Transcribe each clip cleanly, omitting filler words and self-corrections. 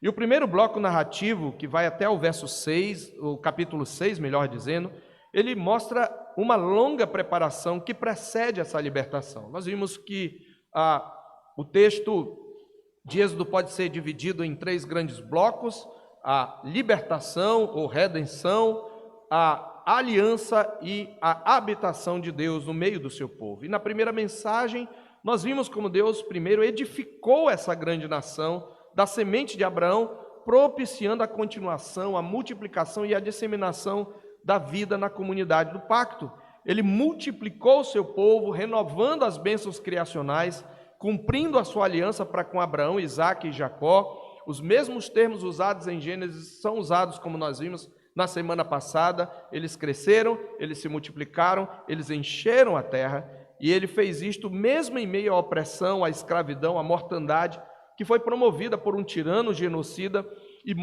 E o primeiro bloco narrativo, que vai até o verso 6, o capítulo 6, melhor dizendo, ele mostra uma longa preparação que precede essa libertação. Nós vimos que o texto de Êxodo pode ser dividido em 3 grandes blocos: a libertação ou redenção, a aliança e a habitação de Deus no meio do seu povo. E na primeira mensagem, nós vimos como Deus primeiro edificou essa grande nação da semente de Abraão, propiciando a continuação, a multiplicação e a disseminação da vida na comunidade do pacto. Ele multiplicou o seu povo, renovando as bênçãos criacionais, cumprindo a sua aliança para com Abraão, Isaque e Jacó. Os mesmos termos usados em Gênesis são usados, como nós vimos na semana passada. Eles cresceram, eles se multiplicaram, eles encheram a terra, e ele fez isto mesmo em meio à opressão, à escravidão, à mortandade, que foi promovida por um tirano genocida, e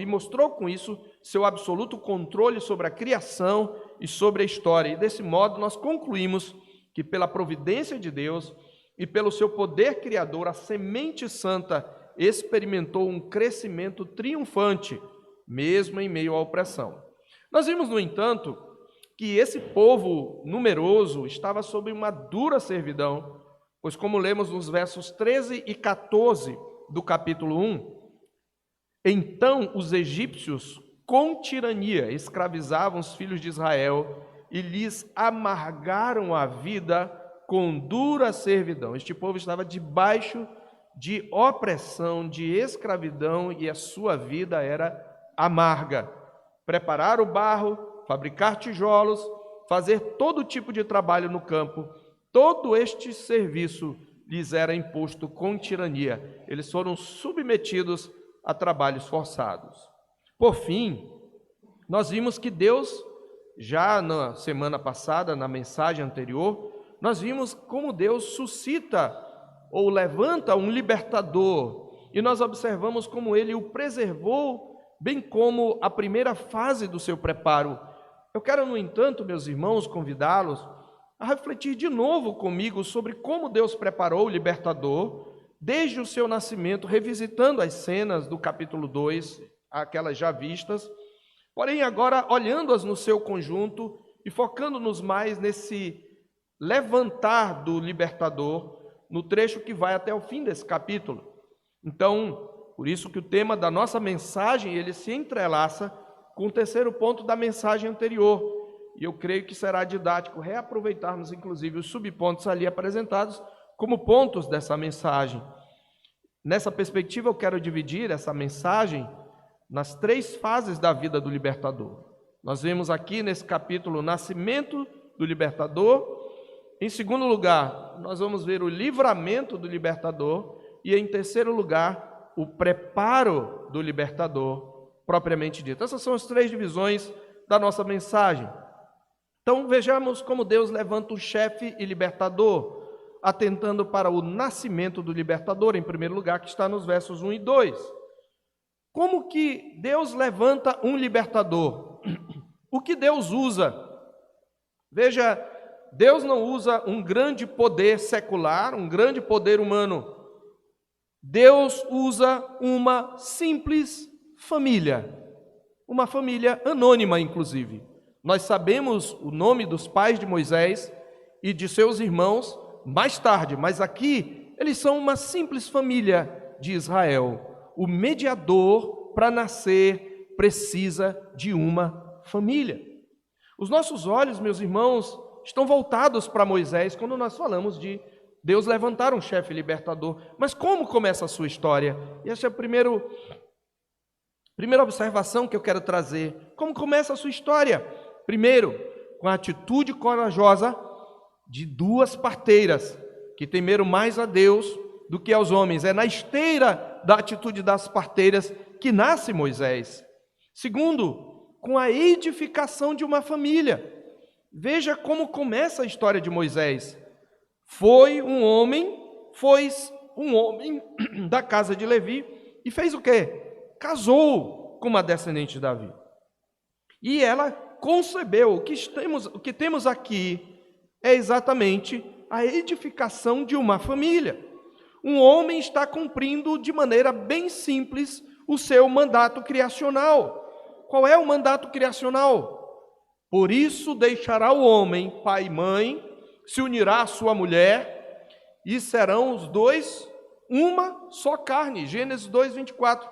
mostrou com isso seu absoluto controle sobre a criação e sobre a história. E desse modo nós concluímos que pela providência de Deus e pelo seu poder criador, a semente santa experimentou um crescimento triunfante, mesmo em meio à opressão. Nós vimos, no entanto, que esse povo numeroso estava sob uma dura servidão, pois, como lemos nos versos 13 e 14 do capítulo 1, então os egípcios, com tirania, escravizavam os filhos de Israel e lhes amargaram a vida com dura servidão. Este povo estava debaixo de opressão, de escravidão, e a sua vida era amarga. Preparar o barro, fabricar tijolos, fazer todo tipo de trabalho no campo, todo este serviço lhes era imposto com tirania. Eles foram submetidos a trabalhos forçados. Por fim, nós vimos que Deus, já na semana passada, na mensagem anterior, nós vimos como Deus suscita ou levanta um libertador, e nós observamos como ele o preservou, bem como a primeira fase do seu preparo. Eu quero, no entanto, meus irmãos, convidá-los a refletir de novo comigo sobre como Deus preparou o libertador desde o seu nascimento, revisitando as cenas do capítulo 2, aquelas já vistas, porém agora olhando-as no seu conjunto e focando-nos mais nesse levantar do libertador, no trecho que vai até o fim desse capítulo. Então, por isso que o tema da nossa mensagem, ele se entrelaça com o terceiro ponto da mensagem anterior, e eu creio que será didático reaproveitarmos, inclusive, os subpontos ali apresentados como pontos dessa mensagem. Nessa perspectiva, eu quero dividir essa mensagem nas 3 fases da vida do libertador. Nós vemos aqui nesse capítulo o nascimento do libertador. Em segundo lugar, nós vamos ver o livramento do libertador. E em terceiro lugar, o preparo do libertador, propriamente dito. Essas são as 3 divisões da nossa mensagem. Então, vejamos como Deus levanta o chefe e libertador, atentando para o nascimento do libertador, em primeiro lugar, que está nos versos 1 e 2. Como que Deus levanta um libertador? O que Deus usa? Veja, Deus não usa um grande poder secular, um grande poder humano. Deus usa uma simples família, uma família anônima, inclusive. Nós sabemos o nome dos pais de Moisés e de seus irmãos mais tarde, mas aqui eles são uma simples família de Israel. O mediador, para nascer, precisa de uma família. Os nossos olhos, meus irmãos, estão voltados para Moisés quando nós falamos de Deus levantar um chefe libertador. Mas como começa a sua história? E essa é a primeira observação que eu quero trazer. Como começa a sua história? Primeiro, com a atitude corajosa de 2 parteiras que temeram mais a Deus do que aos homens. É na esteira da atitude das parteiras que nasce Moisés. Segundo, com a edificação de uma família. Veja como começa a história de Moisés. Foi um homem da casa de Levi e fez o quê? Casou com uma descendente de Davi. E ela concebeu. O que temos aqui é exatamente a edificação de uma família. Um homem está cumprindo de maneira bem simples o seu mandato criacional. Qual é o mandato criacional? Por isso deixará o homem, pai e mãe, se unirá à sua mulher, e serão os dois uma só carne. Gênesis 2, 24.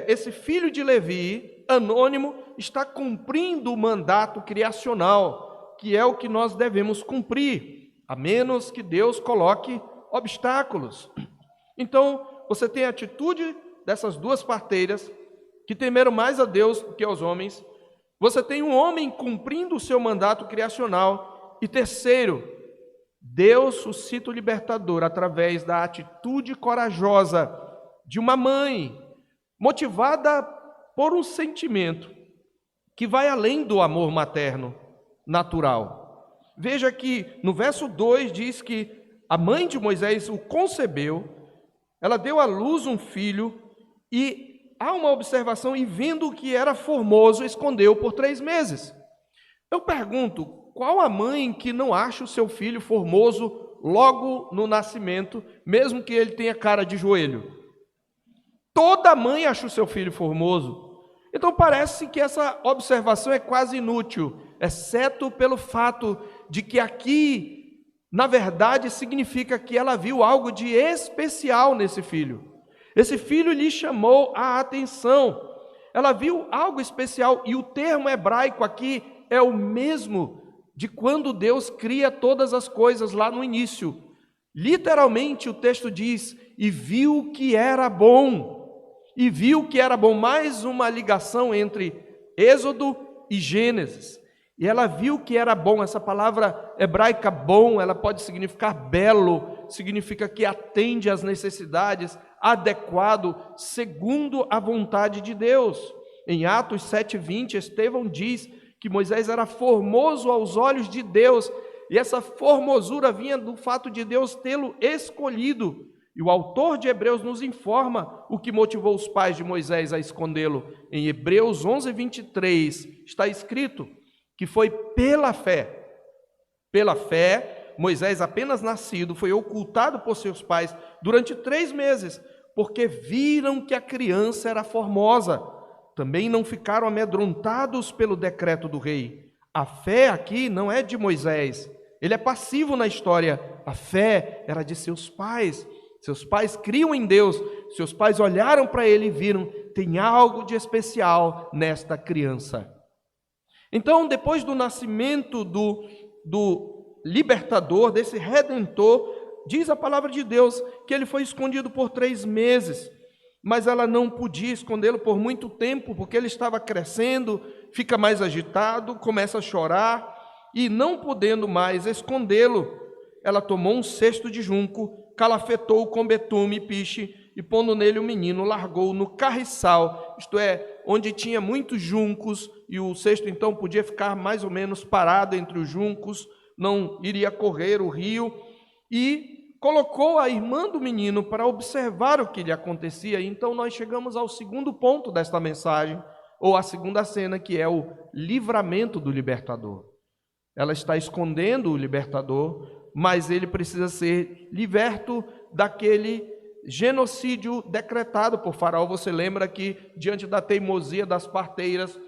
Esse filho de Levi, anônimo, está cumprindo o mandato criacional, que é o que nós devemos cumprir, a menos que Deus coloque obstáculos. Então, você tem a atitude dessas duas parteiras, que temeram mais a Deus do que aos homens. Você tem um homem cumprindo o seu mandato criacional. E terceiro, Deus suscita o libertador através da atitude corajosa de uma mãe, motivada por um sentimento que vai além do amor materno natural. Veja que no verso 2 diz que a mãe de Moisés o concebeu, ela deu à luz um filho, e há uma observação: e vendo que era formoso, escondeu por 3 meses. Eu pergunto, qual a mãe que não acha o seu filho formoso logo no nascimento, mesmo que ele tenha cara de joelho? Toda mãe acha o seu filho formoso. Então parece que essa observação é quase inútil, exceto pelo fato de que aqui, na verdade, significa que ela viu algo de especial nesse filho. Esse filho lhe chamou a atenção. Ela viu algo especial, e o termo hebraico aqui é o mesmo de quando Deus cria todas as coisas lá no início. Literalmente o texto diz: e viu que era bom. E viu que era bom. Mais uma ligação entre Êxodo e Gênesis. E ela viu que era bom. Essa palavra hebraica bom, ela pode significar belo, significa que atende às necessidades, adequado, segundo a vontade de Deus. Em Atos 7:20, Estevão diz que Moisés era formoso aos olhos de Deus, e essa formosura vinha do fato de Deus tê-lo escolhido. E o autor de Hebreus nos informa o que motivou os pais de Moisés a escondê-lo. Em Hebreus 11:23 está escrito que foi pela fé. Pela fé, Moisés, apenas nascido, foi ocultado por seus pais durante 3 meses, porque viram que a criança era formosa. Também não ficaram amedrontados pelo decreto do rei. A fé aqui não é de Moisés, ele é passivo na história. A fé era de seus pais. Seus pais criam em Deus, seus pais olharam para ele e viram: tem algo de especial nesta criança. Então, depois do nascimento do libertador, desse redentor, diz a palavra de Deus que ele foi escondido por 3 meses, mas ela não podia escondê-lo por muito tempo, porque ele estava crescendo, fica mais agitado, começa a chorar, e não podendo mais escondê-lo, ela tomou um cesto de junco, calafetou com betume e piche, e pondo nele o menino, largou no carriçal, isto é, onde tinha muitos juncos, e o cesto então podia ficar mais ou menos parado entre os juncos, não iria correr o rio, e colocou a irmã do menino para observar o que lhe acontecia. E então nós chegamos ao segundo ponto desta mensagem, ou a segunda cena, que é o livramento do libertador. Ela está escondendo o libertador, mas ele precisa ser liberto daquele genocídio decretado por Faraó. Você lembra que, diante da teimosia das parteiras,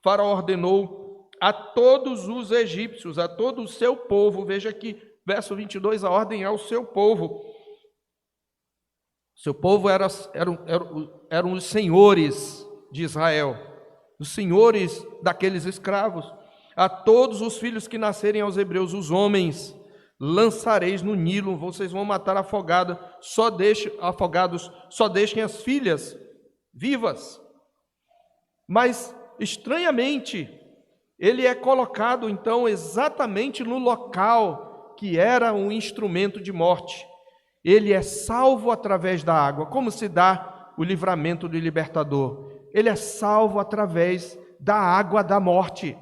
Faraó ordenou a todos os egípcios, a todo o seu povo, veja aqui, verso 22, a ordem ao seu povo. Seu povo eram os senhores de Israel, os senhores daqueles escravos. A todos os filhos que nascerem aos hebreus, os homens, lançareis no Nilo, vocês vão matar afogados, só deixem as filhas vivas. Mas, estranhamente, ele é colocado então exatamente no local que era um instrumento de morte. Ele é salvo através da água. Como se dá o livramento do libertador? Ele é salvo através da água da morte.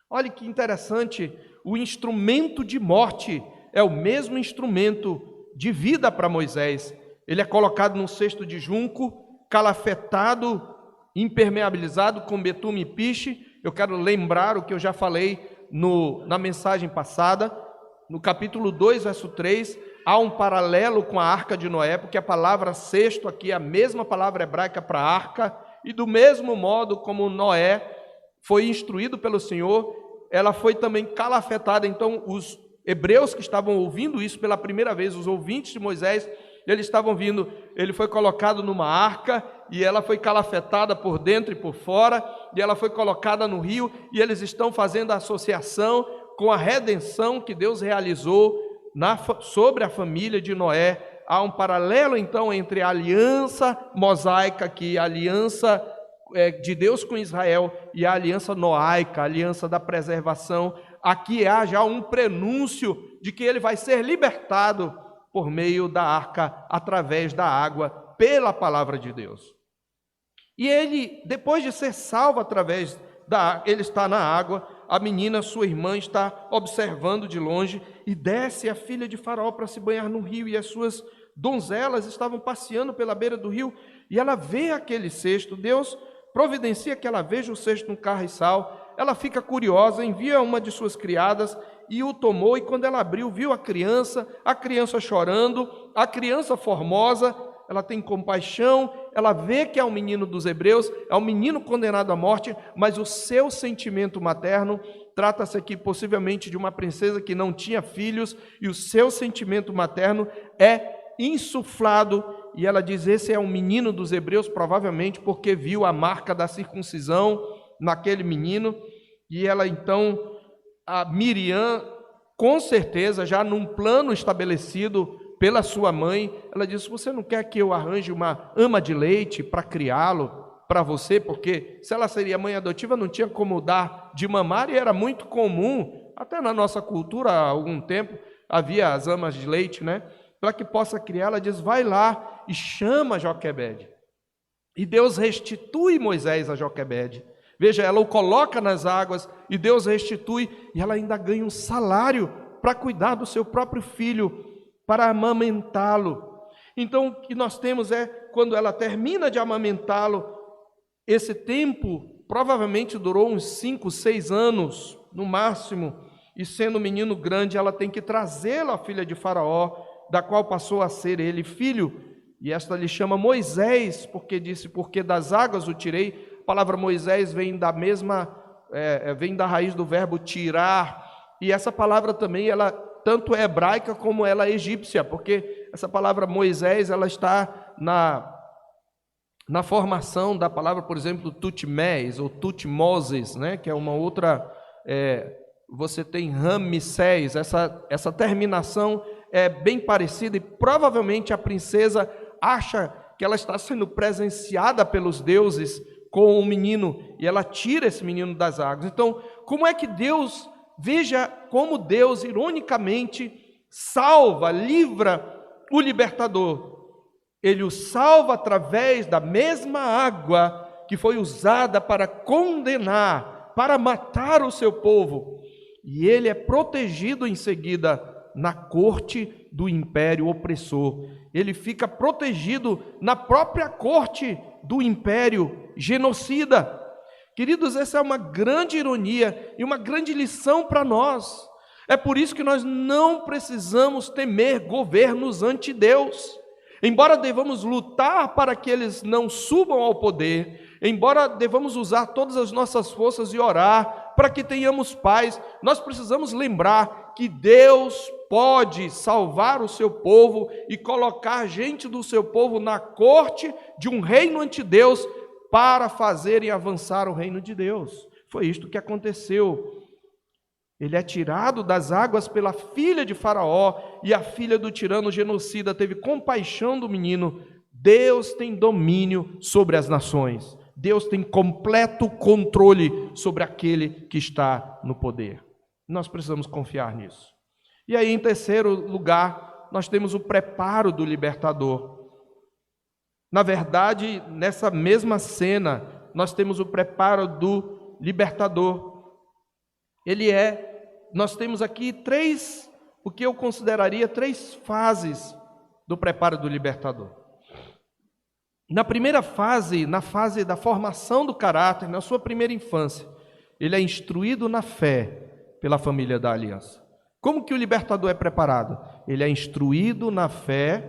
Olha que interessante, o instrumento de morte é o mesmo instrumento de vida para Moisés. Ele é colocado num cesto de junco, calafetado, impermeabilizado com betume e piche. Eu quero lembrar o que eu já falei na mensagem passada, no capítulo 2, verso 3, há um paralelo com a arca de Noé, porque a palavra cesto aqui é a mesma palavra hebraica para arca, e do mesmo modo como Noé foi instruído pelo Senhor, ela foi também calafetada. Então os hebreus que estavam ouvindo isso pela primeira vez, os ouvintes de Moisés, eles estavam vindo, ele foi colocado numa arca, e ela foi calafetada por dentro e por fora, e ela foi colocada no rio, e eles estão fazendo a associação com a redenção que Deus realizou sobre a família de Noé. Há um paralelo então entre a aliança mosaica, que é a aliança de Deus com Israel, e a aliança noaica, a aliança da preservação. Aqui há já um prenúncio de que ele vai ser libertado por meio da arca, através da água, pela palavra de Deus. E ele, depois de ser salvo através da água, ele está na água, a menina, sua irmã, está observando de longe, e desce a filha de Faraó para se banhar no rio, e as suas donzelas estavam passeando pela beira do rio, e ela vê aquele cesto. Deus providencia que ela veja o cesto no carriçal, ela fica curiosa, envia uma de suas criadas, e o tomou, e quando ela abriu, viu a criança chorando, a criança formosa, ela tem compaixão, ela vê que é um menino dos hebreus, é um menino condenado à morte, mas o seu sentimento materno, trata-se aqui possivelmente de uma princesa que não tinha filhos, e o seu sentimento materno é insuflado, e ela diz: esse é um menino dos hebreus, provavelmente porque viu a marca da circuncisão naquele menino. E ela então, a Miriam, com certeza, já num plano estabelecido pela sua mãe, ela disse: você não quer que eu arranje uma ama de leite para criá-lo para você? Porque se ela seria mãe adotiva, não tinha como dar de mamar, e era muito comum, até na nossa cultura, há algum tempo, havia as amas de leite, né? Para que possa criar, ela diz: vai lá e chama Joquebede. E Deus restitui Moisés a Joquebede. Veja, ela o coloca nas águas, e Deus restitui, e ela ainda ganha um salário para cuidar do seu próprio filho, para amamentá-lo. Então, o que nós temos é, quando ela termina de amamentá-lo, esse tempo provavelmente durou uns 5, 6 anos, no máximo, e sendo um menino grande, ela tem que trazê-lo à filha de Faraó, da qual passou a ser ele filho, e esta lhe chama Moisés, porque disse: porque das águas o tirei. A palavra Moisés vem da mesma, vem da raiz do verbo tirar, e essa palavra também, ela tanto é hebraica como ela é egípcia, porque essa palavra Moisés, ela está na formação da palavra, por exemplo, Tutmés ou Tutmoses, né, que é uma outra, você tem Ramsés, essa terminação é bem parecida, e provavelmente a princesa acha que ela está sendo presenciada pelos deuses com um menino, e ela tira esse menino das águas. Então, como é que Deus, veja como Deus, ironicamente, salva, livra o libertador. Ele o salva através da mesma água que foi usada para condenar, para matar o seu povo. E ele é protegido em seguida na corte do império opressor. Ele fica protegido na própria corte do império genocida. Queridos, essa é uma grande ironia e uma grande lição para nós. É por isso que nós não precisamos temer governos anti-Deus. Embora devamos lutar para que eles não subam ao poder, embora devamos usar todas as nossas forças e orar para que tenhamos paz, nós precisamos lembrar que Deus pode salvar o seu povo e colocar gente do seu povo na corte de um reino anti-Deus para fazerem avançar o reino de Deus. Foi isto que aconteceu. Ele é tirado das águas pela filha de Faraó, e a filha do tirano genocida teve compaixão do menino. Deus tem domínio sobre as nações. Deus tem completo controle sobre aquele que está no poder. Nós precisamos confiar nisso. E aí, em terceiro lugar, nós temos o preparo do libertador. Na verdade, nessa mesma cena, nós temos o preparo do libertador. Nós temos aqui o que eu consideraria 3 fases do preparo do libertador. Na primeira fase, na fase da formação do caráter, na sua primeira infância, ele é instruído na fé pela família da aliança. Como que o libertador é preparado? Ele é instruído na fé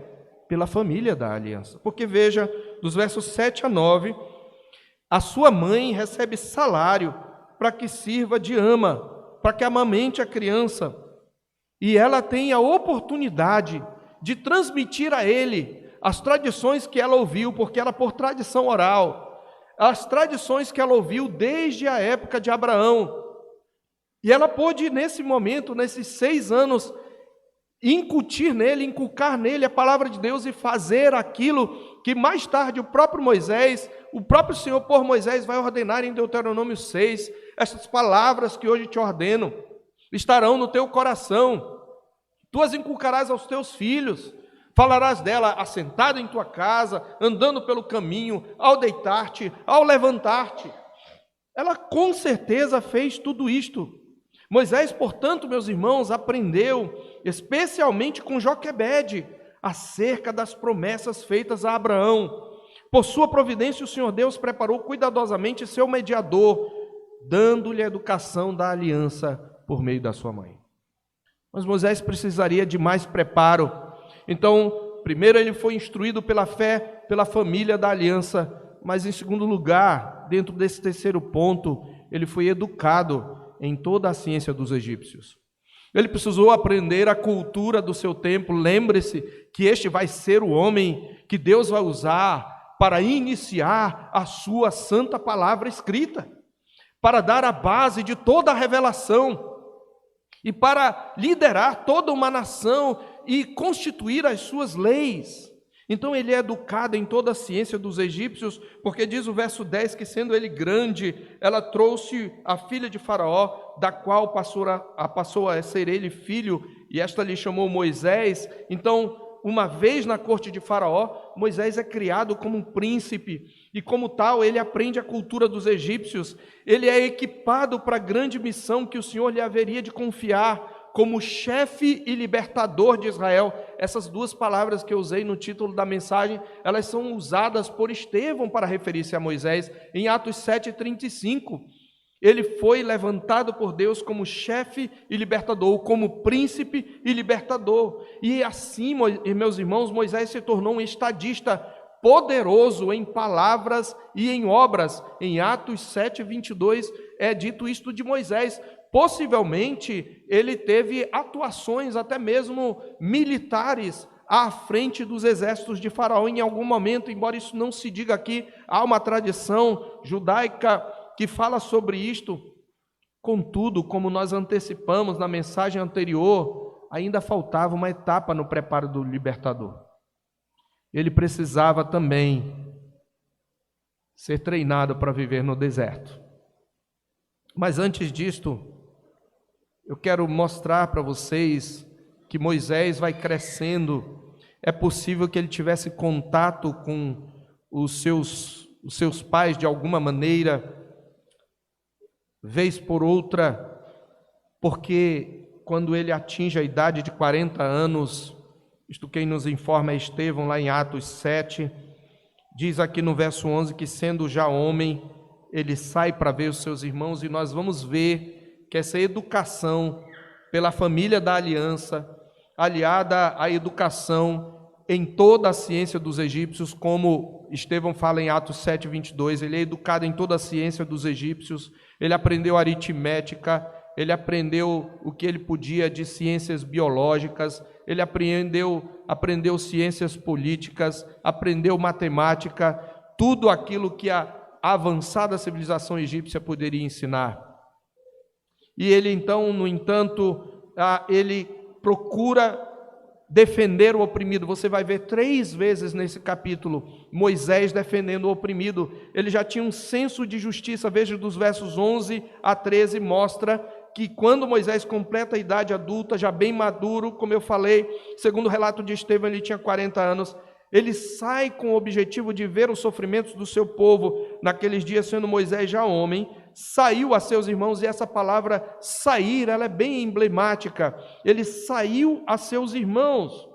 pela família da aliança. Porque veja, dos versos 7 a 9, a sua mãe recebe salário para que sirva de ama, para que amamente a criança, e ela tem a oportunidade de transmitir a ele as tradições que ela ouviu, porque ela, por tradição oral, as tradições que ela ouviu desde a época de Abraão. E ela pôde, nesse momento, nesses 6 anos, inculcar nele a palavra de Deus e fazer aquilo que mais tarde o próprio Senhor por Moisés vai ordenar em Deuteronômio 6, essas palavras que hoje te ordeno, estarão no teu coração, tu as inculcarás aos teus filhos, falarás dela assentado em tua casa, andando pelo caminho, ao deitar-te, ao levantar-te. Ela com certeza fez tudo isto. Moisés, portanto, meus irmãos, aprendeu, especialmente com Joquebede, acerca das promessas feitas a Abraão. Por sua providência, o Senhor Deus preparou cuidadosamente seu mediador, dando-lhe a educação da aliança por meio da sua mãe. Mas Moisés precisaria de mais preparo. Então, primeiro ele foi instruído pela fé, pela família da aliança, mas em segundo lugar, dentro desse terceiro ponto, ele foi educado em toda a ciência dos egípcios. Ele precisou aprender a cultura do seu tempo. Lembre-se que este vai ser o homem que Deus vai usar para iniciar a sua santa palavra escrita, para dar a base de toda a revelação e para liderar toda uma nação e constituir as suas leis. Então ele é educado em toda a ciência dos egípcios, porque diz o verso 10 que, sendo ele grande, ela trouxe a filha de Faraó, da qual passou a ser ele filho, e esta lhe chamou Moisés. Então, uma vez na corte de Faraó, Moisés é criado como um príncipe, e como tal ele aprende a cultura dos egípcios. Ele é equipado para a grande missão que o Senhor lhe haveria de confiar, como chefe e libertador de Israel. Essas duas palavras que eu usei no título da mensagem, elas são usadas por Estevão para referir-se a Moisés, em Atos 7:35. Ele foi levantado por Deus como chefe e libertador, como príncipe e libertador. E assim, meus irmãos, Moisés se tornou um estadista poderoso em palavras e em obras. Em Atos 7:22 é dito isto de Moisés. Possivelmente ele teve atuações até mesmo militares à frente dos exércitos de Faraó em algum momento, embora isso não se diga aqui. Há uma tradição judaica que fala sobre isto. Contudo, como nós antecipamos na mensagem anterior, ainda faltava uma etapa no preparo do libertador. Ele precisava também ser treinado para viver no deserto. Mas antes disto, eu quero mostrar para vocês que Moisés vai crescendo. É possível que ele tivesse contato com os seus pais de alguma maneira, vez por outra, porque quando ele atinge a idade de 40 anos, isto quem nos informa é Estevão, lá em Atos 7, diz aqui no verso 11 que, sendo já homem, ele sai para ver os seus irmãos, e nós vamos ver que essa educação pela família da aliança, aliada à educação em toda a ciência dos egípcios, como Estevão fala em Atos 7:22, ele é educado em toda a ciência dos egípcios, ele aprendeu aritmética, ele aprendeu o que ele podia de ciências biológicas, ele aprendeu ciências políticas, aprendeu matemática, tudo aquilo que a avançada civilização egípcia poderia ensinar. E ele então, no entanto, ele procura defender o oprimido. Você vai ver 3 vezes nesse capítulo Moisés defendendo o oprimido. Ele já tinha um senso de justiça. Veja, dos versos 11 a 13 mostra que quando Moisés completa a idade adulta, já bem maduro, como eu falei, segundo o relato de Estevão, ele tinha 40 anos, ele sai com o objetivo de ver os sofrimentos do seu povo. Naqueles dias, sendo Moisés já homem, saiu a seus irmãos, e essa palavra sair, ela é bem emblemática. Ele saiu a seus irmãos.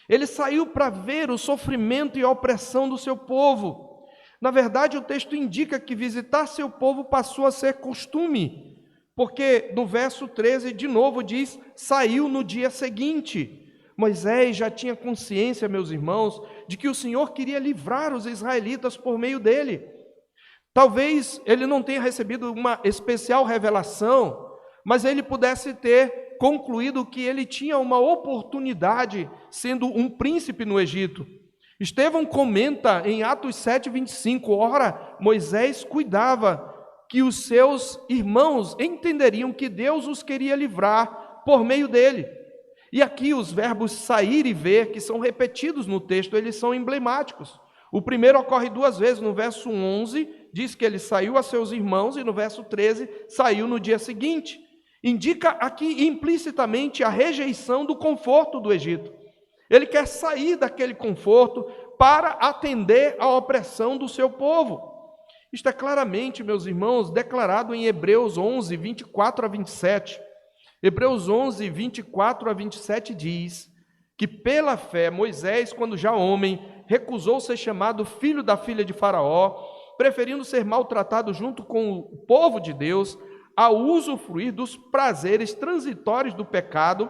Ele saiu para ver o sofrimento e a opressão do seu povo. Na verdade, o texto indica que visitar seu povo passou a ser costume. Porque no verso 13, de novo, diz: saiu no dia seguinte. Moisés já tinha consciência, meus irmãos, de que o Senhor queria livrar os israelitas por meio dele. Talvez ele não tenha recebido uma especial revelação, mas ele pudesse ter concluído que ele tinha uma oportunidade sendo um príncipe no Egito. Estevão comenta em Atos 7:25, ora, Moisés cuidava que os seus irmãos entenderiam que Deus os queria livrar por meio dele. E aqui os verbos sair e ver, que são repetidos no texto, eles são emblemáticos. O primeiro ocorre 2 vezes, no verso 11, diz que ele saiu a seus irmãos, e no verso 13, saiu no dia seguinte. Indica aqui implicitamente a rejeição do conforto do Egito. Ele quer sair daquele conforto para atender à opressão do seu povo. Isto é claramente, meus irmãos, declarado em Hebreus 11, 24 a 27. Hebreus 11, 24 a 27 diz que pela fé Moisés, quando já homem, recusou ser chamado filho da filha de Faraó, preferindo ser maltratado junto com o povo de Deus, a usufruir dos prazeres transitórios do pecado,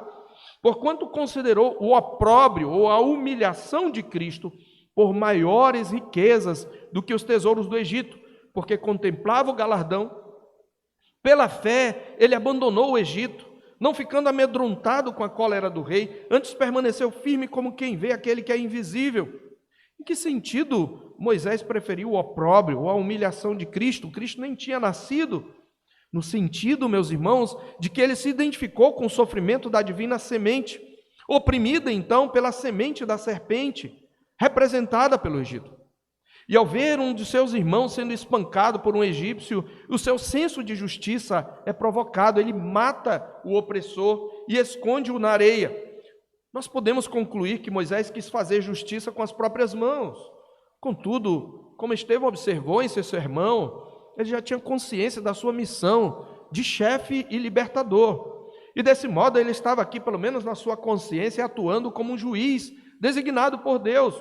porquanto considerou o opróbrio ou a humilhação de Cristo por maiores riquezas do que os tesouros do Egito, porque contemplava o galardão. Pela fé, ele abandonou o Egito, não ficando amedrontado com a cólera do rei, antes permaneceu firme como quem vê aquele que é invisível. Em que sentido Moisés preferiu o opróbrio ou a humilhação de Cristo? Cristo nem tinha nascido. No sentido, meus irmãos, de que ele se identificou com o sofrimento da divina semente, oprimida então pela semente da serpente, representada pelo Egito. E ao ver um de seus irmãos sendo espancado por um egípcio, o seu senso de justiça é provocado, ele mata o opressor e esconde-o na areia. Nós podemos concluir que Moisés quis fazer justiça com as próprias mãos. Contudo, como Estevão observou em seu sermão, ele já tinha consciência da sua missão de chefe e libertador. E desse modo ele estava aqui, pelo menos na sua consciência, atuando como um juiz designado por Deus.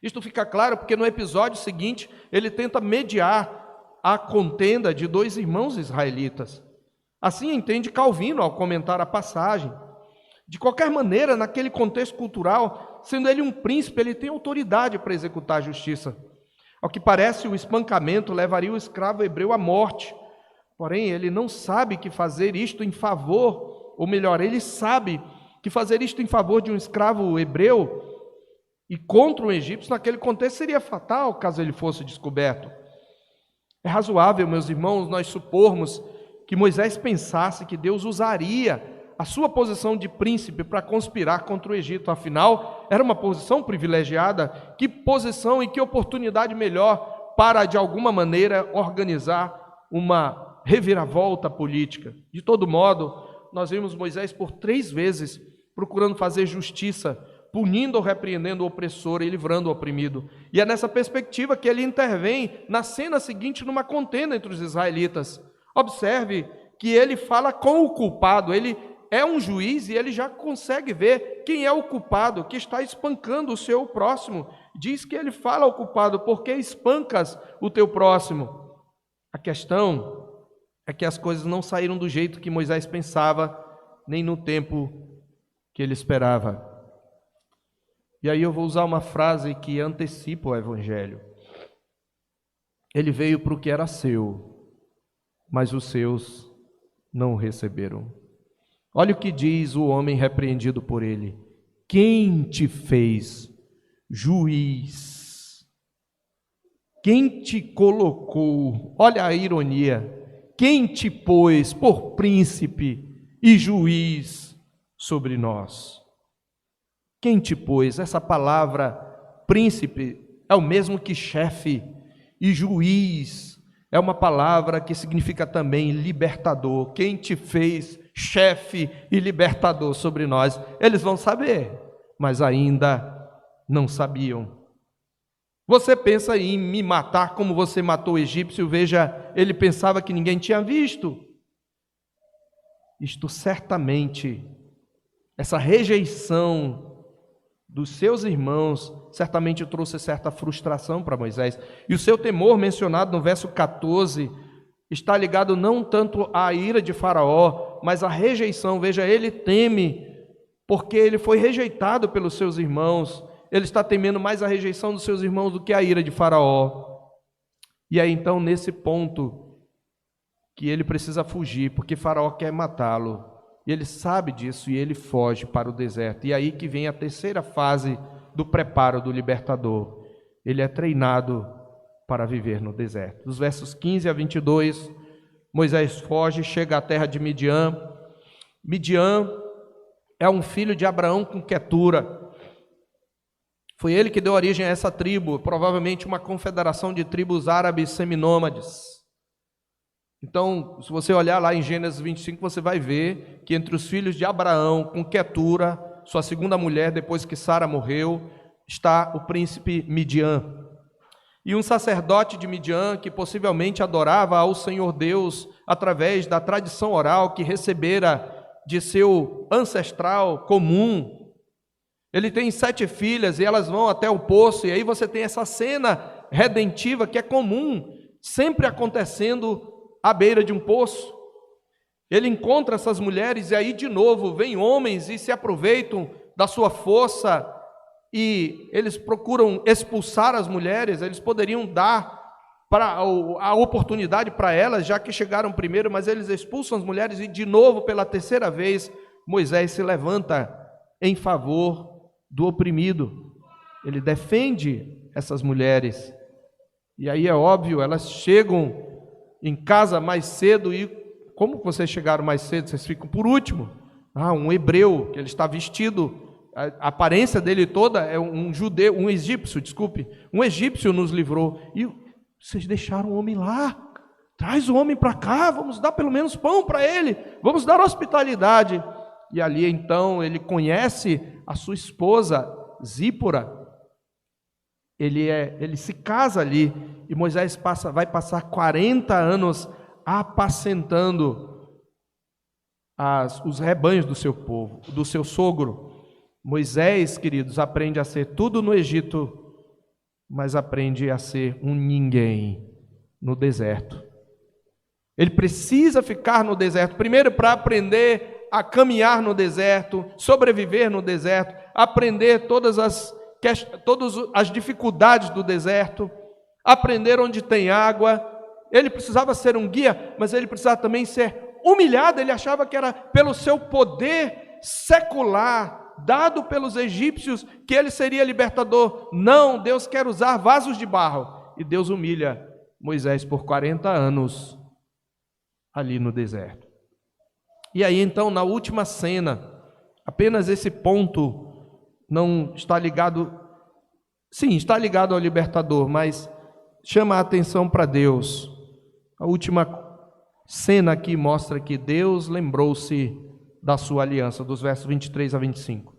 Isto fica claro porque no episódio seguinte ele tenta mediar a contenda de 2 irmãos israelitas. Assim entende Calvino ao comentar a passagem. De qualquer maneira, naquele contexto cultural, sendo ele um príncipe, ele tem autoridade para executar a justiça. Ao que parece, o espancamento levaria o escravo hebreu à morte. Porém, ele não sabe que fazer isto em favor, ou melhor, ele sabe que fazer isto em favor de um escravo hebreu e contra um egípcio, naquele contexto, seria fatal caso ele fosse descoberto. É razoável, meus irmãos, nós supormos que Moisés pensasse que Deus usaria a sua posição de príncipe para conspirar contra o Egito. Afinal, era uma posição privilegiada. Que posição e que oportunidade melhor para, de alguma maneira, organizar uma reviravolta política. De todo modo, nós vimos Moisés por 3 vezes procurando fazer justiça, punindo ou repreendendo o opressor e livrando o oprimido. E é nessa perspectiva que ele intervém na cena seguinte numa contenda entre os israelitas. Observe que ele fala com o culpado, ele é um juiz e ele já consegue ver quem é o culpado, que está espancando o seu próximo. Diz que ele fala ao culpado: por que espancas o teu próximo? A questão é que as coisas não saíram do jeito que Moisés pensava, nem no tempo que ele esperava. E aí eu vou usar uma frase que antecipa o Evangelho. Ele veio para o que era seu, mas os seus não o receberam. Olha o que diz o homem repreendido por ele: quem te fez juiz? Quem te colocou? Olha a ironia. Quem te pôs por príncipe e juiz sobre nós? Quem te pôs? Essa palavra príncipe é o mesmo que chefe, e juiz é uma palavra que significa também libertador. Quem te fez chefe e libertador sobre nós? Eles vão saber, mas ainda não sabiam. Você pensa em me matar como você matou o egípcio? Veja, ele pensava que ninguém tinha visto. Isto certamente, essa rejeição dos seus irmãos, certamente trouxe certa frustração para Moisés. E o seu temor, mencionado no verso 14, está ligado não tanto à ira de Faraó, mas à rejeição. Veja, ele teme porque ele foi rejeitado pelos seus irmãos. Ele está temendo mais a rejeição dos seus irmãos do que a ira de Faraó. E é então nesse ponto que ele precisa fugir, porque Faraó quer matá-lo. E ele sabe disso e ele foge para o deserto. E aí que vem a terceira fase do preparo do libertador. Ele é treinado para viver no deserto. Dos versos 15 a 22, Moisés foge, chega à terra de Midian. Midian é um filho de Abraão com Quetura. Foi ele que deu origem a essa tribo, provavelmente uma confederação de tribos árabes seminômades. Então, se você olhar lá em Gênesis 25, você vai ver que entre os filhos de Abraão com Quetura, sua segunda mulher, depois que Sara morreu, está o príncipe Midian. E um sacerdote de Midian, que possivelmente adorava ao Senhor Deus através da tradição oral que recebera de seu ancestral comum. Ele tem 7 filhas e elas vão até o poço, e aí você tem essa cena redentiva que é comum, sempre acontecendo à beira de um poço. Ele encontra essas mulheres e aí de novo vem homens e se aproveitam da sua força e eles procuram expulsar as mulheres. Eles poderiam dar a oportunidade para elas, já que chegaram primeiro, mas eles expulsam as mulheres e de novo, pela terceira vez, Moisés se levanta em favor do oprimido. Ele defende essas mulheres. E aí é óbvio, elas chegam em casa mais cedo. E como vocês chegaram mais cedo? Vocês ficam por último. Um hebreu, que ele está vestido, a aparência dele toda é um judeu, um egípcio nos livrou. E vocês deixaram o homem lá, traz o homem para cá, vamos dar pelo menos pão para ele, vamos dar hospitalidade. E ali então ele conhece a sua esposa Zípora, ele se casa ali, e Moisés vai passar 40 anos apacentando os rebanhos do seu povo, do seu sogro. Moisés, queridos, aprende a ser tudo no Egito, mas aprende a ser um ninguém no deserto. Ele precisa ficar no deserto, primeiro para aprender a caminhar no deserto, sobreviver no deserto, aprender todas as dificuldades do deserto, aprender onde tem água. Ele precisava ser um guia, mas ele precisava também ser humilhado. Ele achava que era pelo seu poder secular, dado pelos egípcios, que ele seria libertador. Não, Deus quer usar vasos de barro. E Deus humilha Moisés por 40 anos ali no deserto. E aí então, na última cena, apenas esse ponto não está ligado, sim, está ligado ao libertador, mas chama a atenção para Deus. A última cena aqui mostra que Deus lembrou-se da sua aliança, dos versos 23 a 25.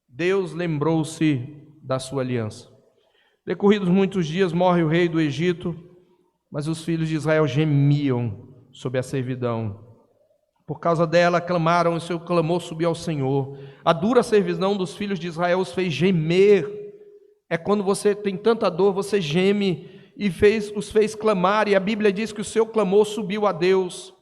Deus lembrou-se da sua aliança. Decorridos muitos dias, morre o rei do Egito, mas os filhos de Israel gemiam sob a servidão. Por causa dela, clamaram, e seu clamor subiu ao Senhor. A dura servidão dos filhos de Israel os fez gemer. É quando você tem tanta dor, você geme, e os fez clamar, e a Bíblia diz que o seu clamor subiu a Deus.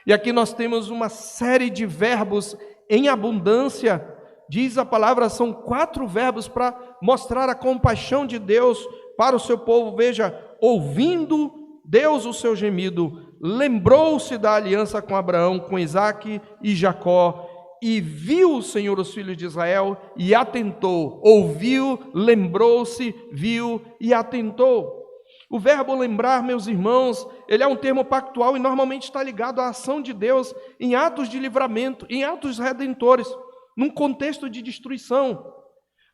E aqui nós temos uma série de verbos em abundância. Diz a palavra, são 4 verbos para mostrar a compaixão de Deus para o seu povo. Veja, ouvindo Deus o seu gemido, lembrou-se da aliança com Abraão, com Isaque e Jacó, e viu o Senhor os filhos de Israel e atentou. Ouviu, lembrou-se, viu e atentou. O verbo lembrar, meus irmãos, ele é um termo pactual e normalmente está ligado à ação de Deus em atos de livramento, em atos redentores, num contexto de destruição.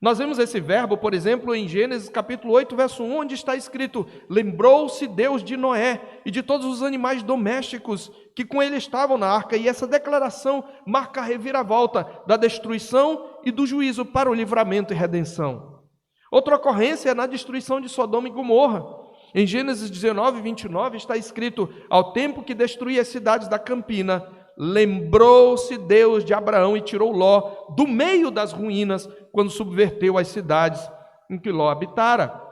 Nós vemos esse verbo, por exemplo, em Gênesis capítulo 8, verso 1, onde está escrito: lembrou-se Deus de Noé e de todos os animais domésticos que com ele estavam na arca. E essa declaração marca a reviravolta da destruição e do juízo para o livramento e redenção. Outra ocorrência é na destruição de Sodoma e Gomorra. Em Gênesis 19, 29 está escrito: ao tempo que destruía as cidades da campina, lembrou-se Deus de Abraão e tirou Ló do meio das ruínas, quando subverteu as cidades em que Ló habitara.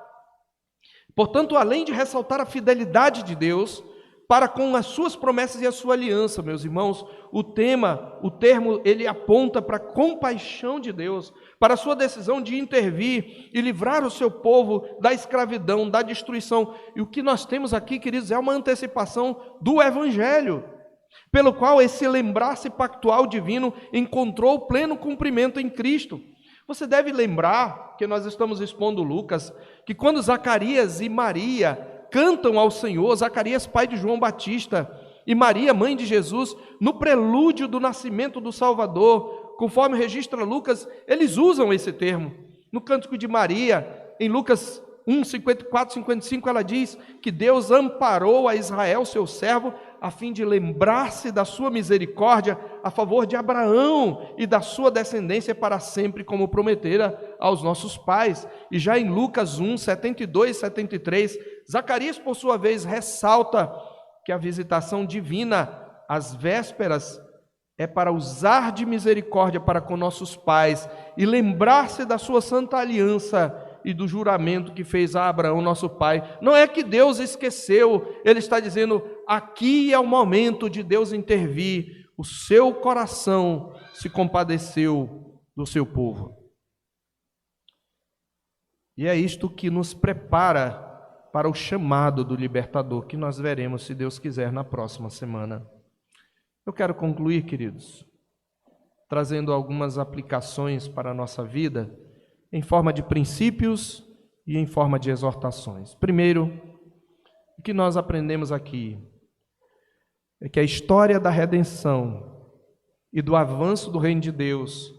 Portanto, além de ressaltar a fidelidade de Deus, para com as suas promessas e a sua aliança, meus irmãos. O termo, ele aponta para a compaixão de Deus, para a sua decisão de intervir e livrar o seu povo da escravidão, da destruição. E o que nós temos aqui, queridos, é uma antecipação do Evangelho, pelo qual esse lembrar-se pactual divino encontrou pleno cumprimento em Cristo. Você deve lembrar, que nós estamos expondo Lucas, que quando Zacarias e Maria cantam ao Senhor, Zacarias, pai de João Batista, e Maria, mãe de Jesus, no prelúdio do nascimento do Salvador, conforme registra Lucas, eles usam esse termo. No Cântico de Maria, em Lucas 1, 54, 55, ela diz que Deus amparou a Israel, seu servo, a fim de lembrar-se da sua misericórdia a favor de Abraão e da sua descendência para sempre, como prometera aos nossos pais. E já em Lucas 1, 72 e 73, Zacarias, por sua vez, ressalta que a visitação divina às vésperas é para usar de misericórdia para com nossos pais e lembrar-se da sua santa aliança e do juramento que fez a Abraão, nosso pai. Não é que Deus esqueceu, ele está dizendo, aqui é o momento de Deus intervir, o seu coração se compadeceu do seu povo. E é isto que nos prepara para o chamado do libertador, que nós veremos, se Deus quiser, na próxima semana. Eu quero concluir, queridos, trazendo algumas aplicações para a nossa vida, em forma de princípios e em forma de exortações. Primeiro, o que nós aprendemos aqui é que a história da redenção e do avanço do reino de Deus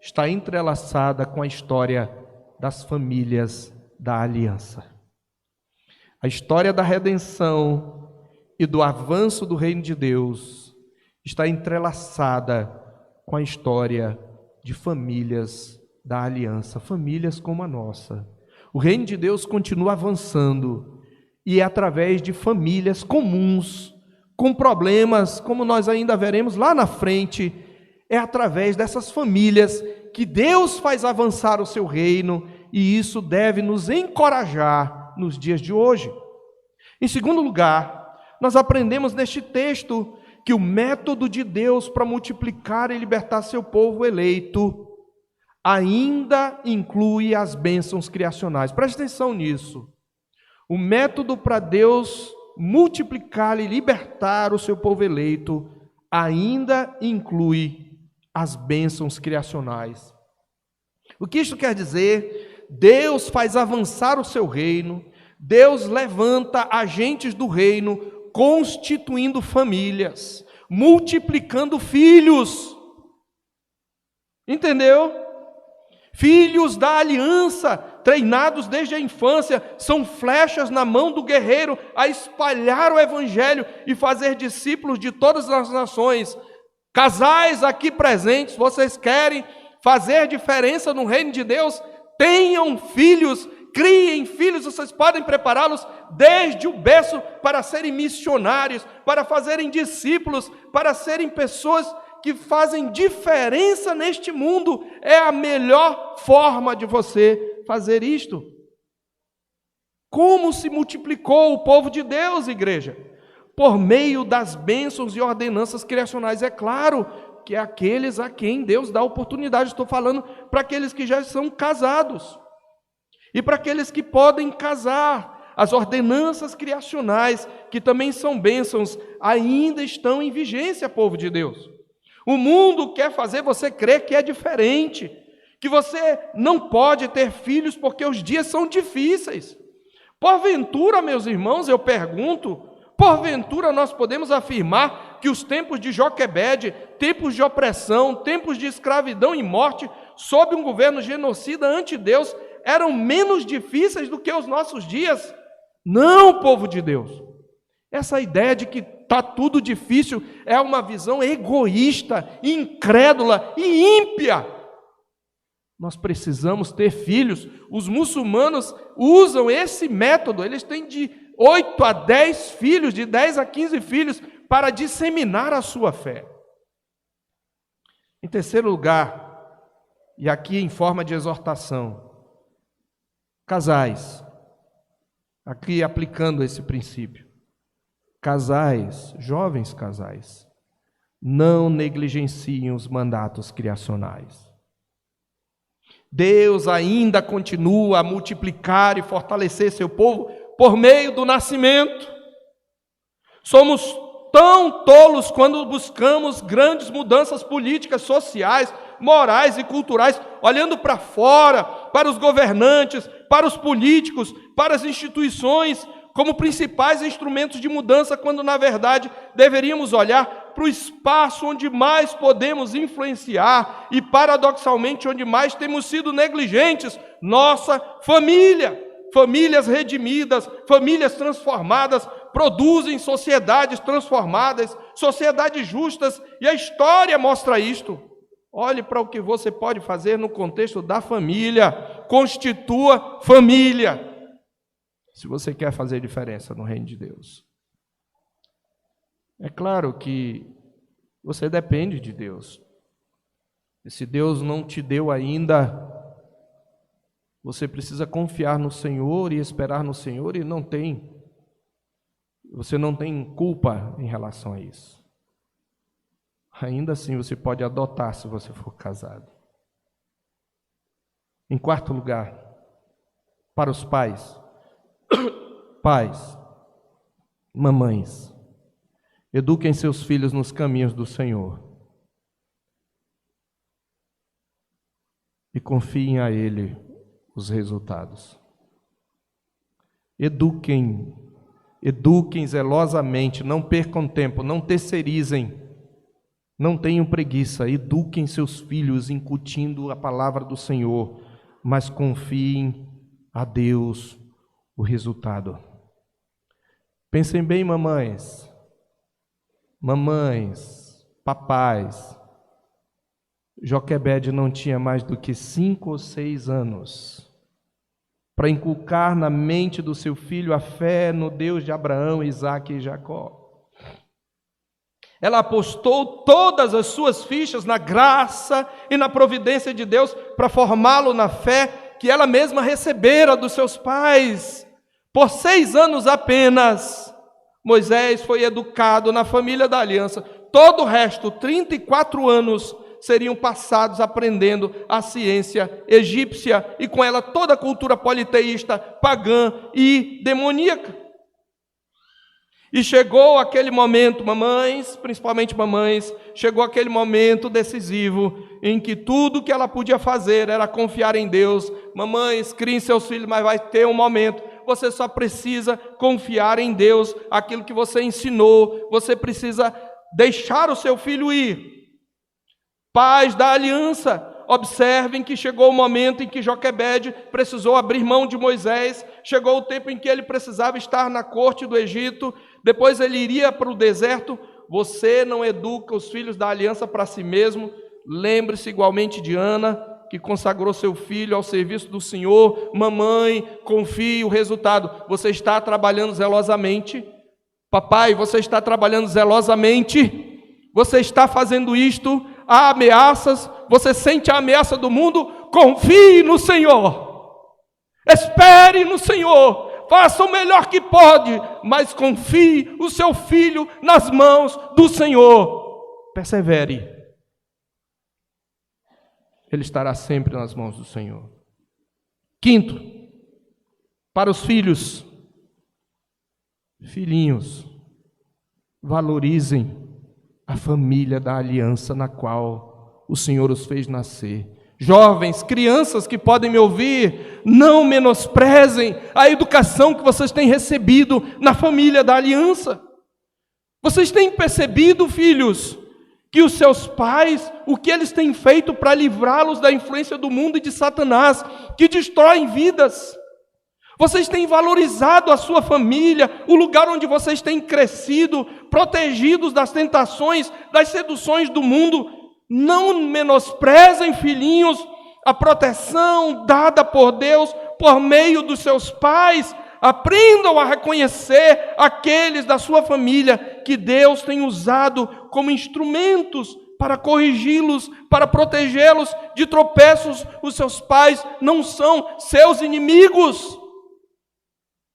está entrelaçada com a história das famílias da aliança. A história da redenção e do avanço do reino de Deus está entrelaçada com a história de famílias da aliança, famílias como a nossa. O reino de Deus continua avançando e é através de famílias comuns, com problemas, como nós ainda veremos lá na frente, é através dessas famílias que Deus faz avançar o seu reino, e isso deve nos encorajar nos dias de hoje. Em segundo lugar, nós aprendemos neste texto que o método de Deus para multiplicar e libertar seu povo eleito ainda inclui as bênçãos criacionais. Preste atenção nisso. O método para Deus multiplicar e libertar o seu povo eleito ainda inclui as bênçãos criacionais. O que isso quer dizer? Deus faz avançar o seu reino, Deus levanta agentes do reino, constituindo famílias, multiplicando filhos. Entendeu? Filhos da aliança, treinados desde a infância, são flechas na mão do guerreiro a espalhar o evangelho e fazer discípulos de todas as nações. Casais aqui presentes, vocês querem fazer diferença no reino de Deus? Tenham filhos, criem filhos, vocês podem prepará-los desde o berço para serem missionários, para fazerem discípulos, para serem pessoas que fazem diferença neste mundo. É a melhor forma de você fazer isto. Como se multiplicou o povo de Deus, igreja? Por meio das bênçãos e ordenanças criacionais. É claro que é aqueles a quem Deus dá oportunidade. Estou falando para aqueles que já são casados e para aqueles que podem casar. As ordenanças criacionais, que também são bênçãos, ainda estão em vigência, povo de Deus. O mundo quer fazer você crer que é diferente, que você não pode ter filhos porque os dias são difíceis. Porventura, meus irmãos, eu pergunto, porventura nós podemos afirmar que os tempos de Joquebede, tempos de opressão, tempos de escravidão e morte, sob um governo genocida ante Deus, eram menos difíceis do que os nossos dias? Não, povo de Deus. Essa ideia de que está tudo difícil é uma visão egoísta, incrédula e ímpia. Nós precisamos ter filhos. Os muçulmanos usam esse método. Eles têm de 8 a 10 filhos, de 10 a 15 filhos, para disseminar a sua fé. Em terceiro lugar, e aqui em forma de exortação, casais, aqui aplicando esse princípio. casais, jovens casais, não negligenciem os mandatos criacionais. Deus ainda continua a multiplicar e fortalecer seu povo por meio do nascimento. Somos tão tolos quando buscamos grandes mudanças políticas, sociais, morais e culturais, olhando para fora, para os governantes, para os políticos, para as instituições, como principais instrumentos de mudança, quando na verdade deveríamos olhar para o espaço onde mais podemos influenciar e, paradoxalmente, onde mais temos sido negligentes: nossa família. Famílias redimidas, famílias transformadas, produzem sociedades transformadas, sociedades justas, e a história mostra isto. Olhe para o que você pode fazer no contexto da família, constitua família, se você quer fazer diferença no reino de Deus. É claro que você depende de Deus. E se Deus não te deu ainda, você precisa confiar no Senhor e esperar no Senhor, e você não tem culpa em relação a isso. Ainda assim você pode adotar se você for casado. Em quarto lugar, para os pais, pais, mamães, eduquem seus filhos nos caminhos do Senhor e confiem a Ele os resultados. Eduquem zelosamente, não percam tempo, não terceirizem, não tenham preguiça, eduquem seus filhos incutindo a palavra do Senhor, mas confiem a Deus o resultado. Pensem bem, mamães, papais. Joquebede não tinha mais do que 5 ou 6 anos para inculcar na mente do seu filho a fé no Deus de Abraão, Isaque e Jacó. Ela apostou todas as suas fichas na graça e na providência de Deus para formá-lo na fé que ela mesma recebera dos seus pais. Por 6 anos apenas, Moisés foi educado na família da aliança. Todo o resto, 34 anos, seriam passados aprendendo a ciência egípcia e com ela toda a cultura politeísta, pagã e demoníaca. E chegou aquele momento, mamães, principalmente mamães, chegou aquele momento decisivo em que tudo que ela podia fazer era confiar em Deus. Mamães, criem seus filhos, mas vai ter um momento. Você só precisa confiar em Deus, aquilo que você ensinou. Você precisa deixar o seu filho ir. Pais da aliança, observem que chegou o momento em que Joquebede precisou abrir mão de Moisés, chegou o tempo em que ele precisava estar na corte do Egito, depois ele iria para o deserto. Você não educa os filhos da aliança para si mesmo. Lembre-se igualmente de Ana, que consagrou seu filho ao serviço do Senhor. Mamãe, confie o resultado. Você está trabalhando zelosamente. Papai, você está trabalhando zelosamente. Você está fazendo isto. Há ameaças, você sente a ameaça do mundo, confie no Senhor, espere no Senhor, faça o melhor que pode, mas confie o seu filho nas mãos do Senhor, persevere, ele estará sempre nas mãos do Senhor. Quinto, para os filhos, filhinhos, valorizem a família da aliança na qual o Senhor os fez nascer. Jovens, crianças que podem me ouvir, não menosprezem a educação que vocês têm recebido na família da aliança. Vocês têm percebido, filhos, que os seus pais, o que eles têm feito para livrá-los da influência do mundo e de Satanás, que destroem vidas? Vocês têm valorizado a sua família, o lugar onde vocês têm crescido, protegidos das tentações, das seduções do mundo. Não menosprezem, filhinhos, a proteção dada por Deus por meio dos seus pais. Aprendam a reconhecer aqueles da sua família que Deus tem usado como instrumentos para corrigi-los, para protegê-los de tropeços. Os seus pais não são seus inimigos.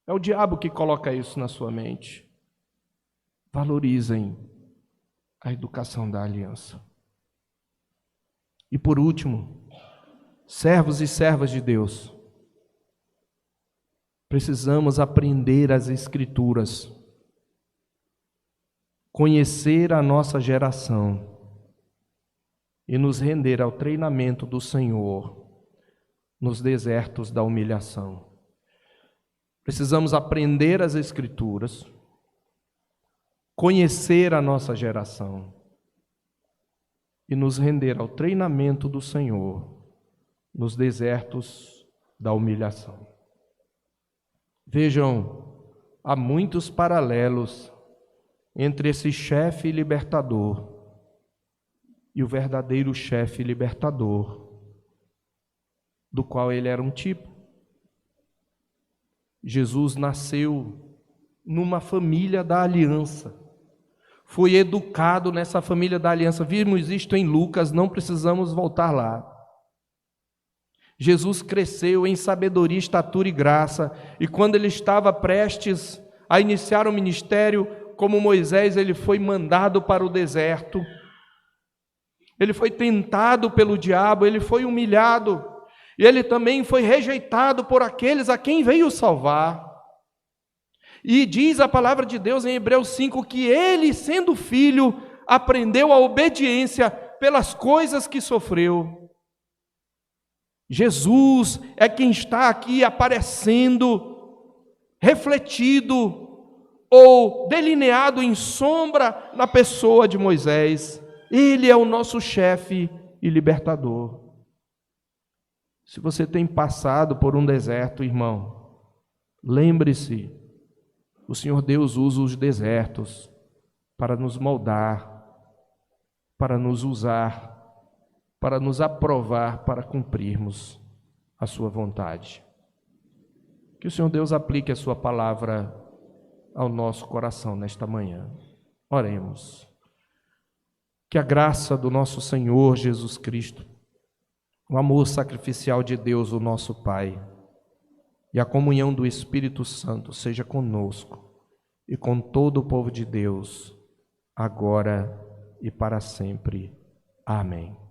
É o diabo que coloca isso na sua mente. valorizem a educação da aliança. E por último, servos e servas de Deus, precisamos aprender as Escrituras, conhecer a nossa geração e nos render ao treinamento do Senhor nos desertos da humilhação. Precisamos aprender as Escrituras, conhecer a nossa geração e nos render ao treinamento do Senhor nos desertos da humilhação. Vejam, há muitos paralelos entre esse chefe libertador e o verdadeiro chefe libertador, do qual ele era um tipo. Jesus nasceu numa família da aliança, foi educado nessa família da aliança. Vimos isto em Lucas, não precisamos voltar lá. Jesus cresceu em sabedoria, estatura e graça, e quando ele estava prestes a iniciar o ministério, como Moisés, ele foi mandado para o deserto, ele foi tentado pelo diabo, ele foi humilhado, e ele também foi rejeitado por aqueles a quem veio salvar. E diz a palavra de Deus em Hebreus 5 que ele, sendo filho, aprendeu a obediência pelas coisas que sofreu. Jesus é quem está aqui aparecendo, refletido ou delineado em sombra na pessoa de Moisés. Ele é o nosso chefe e libertador. Se você tem passado por um deserto, irmão, lembre-se, o Senhor Deus usa os desertos para nos moldar, para nos usar, para nos aprovar, para cumprirmos a sua vontade. Que o Senhor Deus aplique a sua palavra ao nosso coração nesta manhã. Oremos. Que a graça do nosso Senhor Jesus Cristo, o amor sacrificial de Deus, o nosso Pai, e a comunhão do Espírito Santo seja conosco e com todo o povo de Deus, agora e para sempre. Amém.